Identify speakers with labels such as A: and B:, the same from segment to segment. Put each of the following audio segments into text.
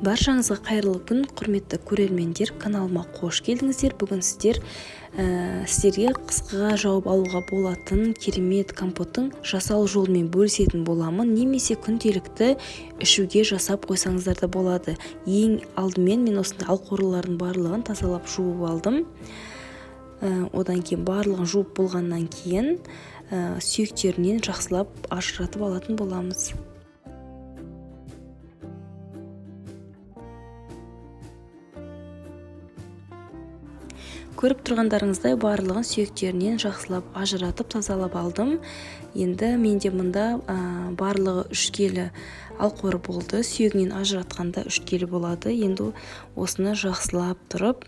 A: Баршаңызға қайырлы күн, құрметті көрермендер, каналыма қош келдіңіздер. Бүгін сіздерге қысқаға жауап алуға болатын керемет компоттың жасалу жолымен бөлісетін боламын. Немесе күнделікті ішуге жасап қойсаңыздар да болады. Ең алдымен мен осындай алқорлардың барлығын тазалап жуып алдым. Одан кейін барлығын жуып болғаннан кейін сүйектерінен жақсылап ажыратып алатын боламыз. Көріп тұрғандарыңыздай барлығын сүйектерінен жақсылап ажыратып тазалап алдым. Енді менде мұнда барлығы 3 келі алқоры болды. Сүйегінен ажыратқанда 3 келі болады. Енді осыны жақсылап тұрып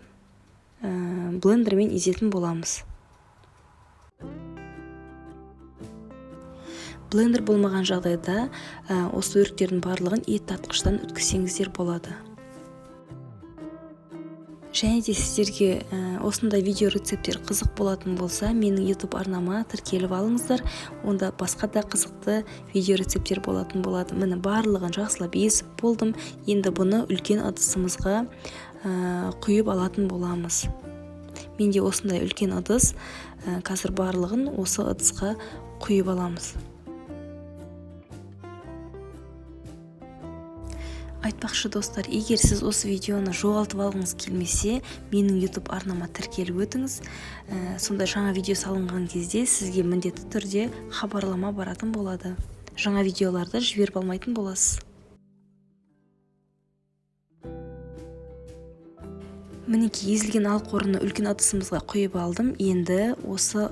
A: блендермен езетін боламыз. Блендер болмаған жағдайда осы өріктердің барлығын ет татқыштан өткізсеңіздер болады. Және де сіздерге осындай видео рецепттер қызық болатын болса, менің YouTube арнама тіркеліп алыңыздар. Онда басқа да қызықты видео рецепттер болатын болады. Міне барлығын жақсылап езіп болдым. Енді бұны үлкен ыдысымызға құйып алатын боламыз. Менде осындай үлкен ыдыс, қазір барлығын осы ыдысқа құйып аламыз. Айтпақшы достар, егер сіз осы видеоны жоғалтып алғыңыз келмесе, менің YouTube арнама тіркеліп өтіңіз. Сонда жаңа видео салынған кезде сізге міндетті түрде хабарлама баратын болады. Жаңа видеоларды жіберіп алмайтын боласыз. Мінекей езілген алқорыны үлкен ыдысымызға құйып алдым. Енді осы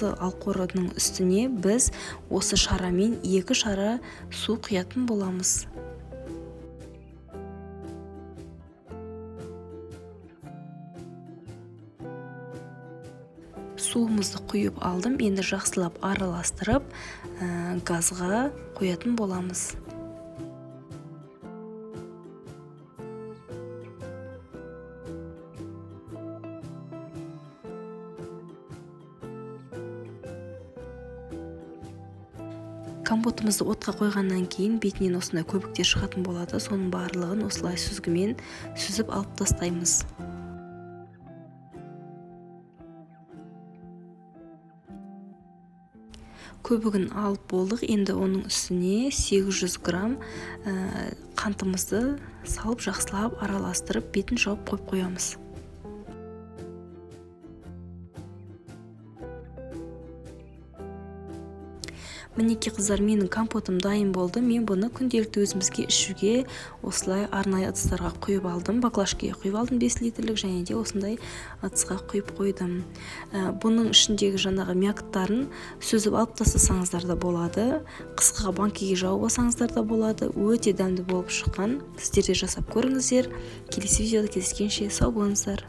A: алқорының үстіне біз осы шарамен 2 шара су құятын боламыз. Суымызды құйып алдым. Енді жақсылап араластырып, газға қоятын боламыз. Компотымызды отқа қойғаннан кейін бетінен осындай көбіктер шығатын болады. Соның барлығын осылай сүзгімен сүзіп алып тастаймыз. Көбігін алып болдық. Енді оның үстіне 800 грамм қантымызды салып жақсылап араластырып бетін жауып қойып қоямыз. Мінекей қыздар, менің компотым дайын болды. Мен бұны күнделікті өзімізге ішуге осылай арнайы ыдыстарға құйып алдым. Баклажкаға құйып алдым 5 литрлік, және де осындай ыдысқа құйып қойдым. Бұның ішіндегі жаңағы мякыттарын сүзіп алып тастасаңыздар да болады. Қысқаға банкеге жауып алсаңыздар да болады. Өте дәмді болып шыққан. Сіздер де жасап көріңіздер. Келесі видеода кездескенше сау болыңыздар.